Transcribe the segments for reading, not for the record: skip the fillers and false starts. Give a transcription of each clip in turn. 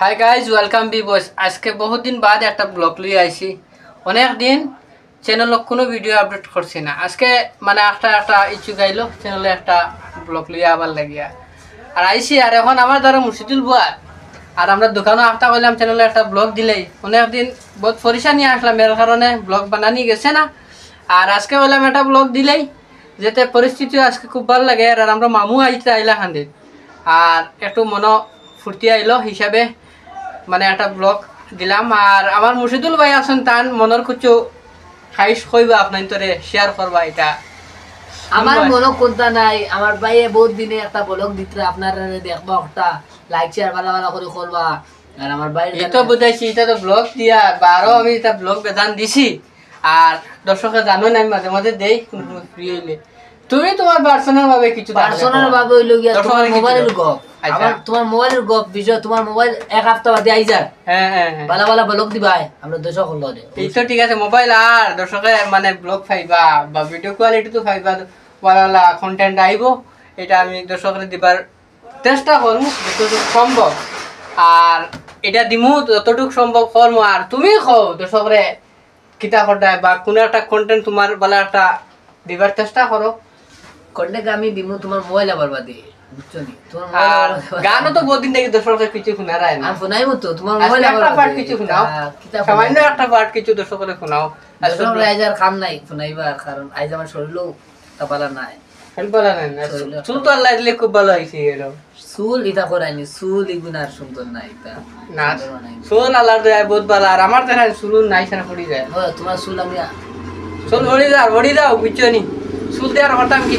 Hi guys, welcome B বয়েস। আজকে বহুত দিন বাদ একটা ব্লগ লিয়ে আইছি। অনেক দিন চ্যানেলে কোনো ভিডিও আপডেট করছি না। আজকে মানে একটা ইচ্ছুক আইলো চ্যানেলে একটা ব্লগ লিয়ে আবার লাগিয়া আর আইছি। আর এখন আমার দ্বারা মুর্শিদুল বুয়া আর আমরা দোকানে আটটা করলাম চ্যানেলে একটা ব্লগ দিলেই। অনেক দিন বহুত পরিশানি আসলাম, এর কারণে ব্লগ বানানি গেছে না। আর আজকে বললাম একটা ব্লগ দিলেই, যেতে পরিস্থিতি আজকে খুব ভালো লাগে। আর আমরা মামু আইতে আইলা খান্দিত আর একটু মনো ফুর্তি আইলো হিসাবে মানে একটা ব্লগ দিলাম। আর আমার মুর্শিদুল ভাই আছেন, তার মনের কিছু খাইশ কইবা আপনার তোরে শেয়ার করবা। এটা আমার মনে কোনটা নাই, আমার ভাইয়ে বহুত দিনে একটা ব্লগ দিতে আপনারা দেখবা, একটা লাইক শেয়ার ভালো ভালো করে করবা। আর আমার ভাই এটা বুঝাইছি, এটা তো ব্লগ দিয়া বারো আমি এটা ব্লগ বেদান দিছি। আর দর্শকে জানো না, আমি মাঝে মাঝে দেই ফ্রি হইলে। তুমি তোমার পার্সোনাল ভাবে কিছু পার্সোনাল ভাবে হইলো গিয়া তোমার মোবাইলের গপ। আবার তোমার মোবাইলের গপ বিষয়, তোমার মোবাইল এক সপ্তাহ বাদে আই যায়। হ্যাঁ ভালো ভালো ব্লগ দিবা, আমরা দর্শক হল দে। এই তো ঠিক আছে, মোবাইল আর দর্শকে মানে ব্লগ পাইবা বা ভিডিও কোয়ালিটি তো পাইবা, ভালো কন্টেন্ট আইব। এটা আমি দর্শকরে দিবার চেষ্টা করবো যতটুকু সম্ভব। আর এটা দিমু যতটুকু সম্ভব করবো। আর তুমি কও দর্শকরে কিতা করতে বা কোনো একটা কন্টেন্ট তোমার বলা একটা দিবার চেষ্টা করো। কন্টেন্ট আমি দিমু তোমার মোবাইল আবার বাদে, বুঝছো নি? তোমার আর মোবাইল গানও তো বহুদিন থেকে দর্শকরে কিছু শোনা রায় না। আমি শোনাইবো তো, তোমার মোবাইল আবার একটা পার্ট কিছু শোনাও, সামান্য একটা পার্ট কিছু দর্শকরে শোনাও। দর্শকরা আইজ আর কাম নাই শোনাইবা, কারণ আইজ আমার শরীরও তাপালা নাই। চুল তো আল্লাহ দিলে খুব ভালো হয়েছে। চুল ইটা করাইনি, চুল ইগুন আর সুন্দর নাই ইটা না, চুল আল্লাহ দেয় বহুত ভালো। আর আমার দেখা চুল নাই সারা পড়ি যায়। তোমার চুল আমি চুল ভরি দাও বুঝছো নি? চুল দেওয়ার হতাম কি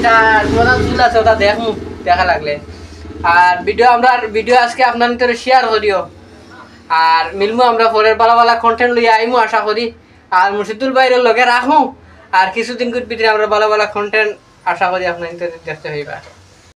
তোমার চুল আছে ওটা দেখমু দেখা লাগলে। আর ভিডিও আজকে আপনার ভিতরে শেয়ার করিও। আর মিলমু আমরা পরের ভালো ভালো কন্টেন্ট লইয়া আইমু আশা করি। আর মুর্শিদুল ভাইয়ের লগে রাখমু। আর কিছুদিন ভিতরে আমরা ভালো ভালো কন্টেন্ট আশা করি আপনার ভিতরে দেখতে হইবা।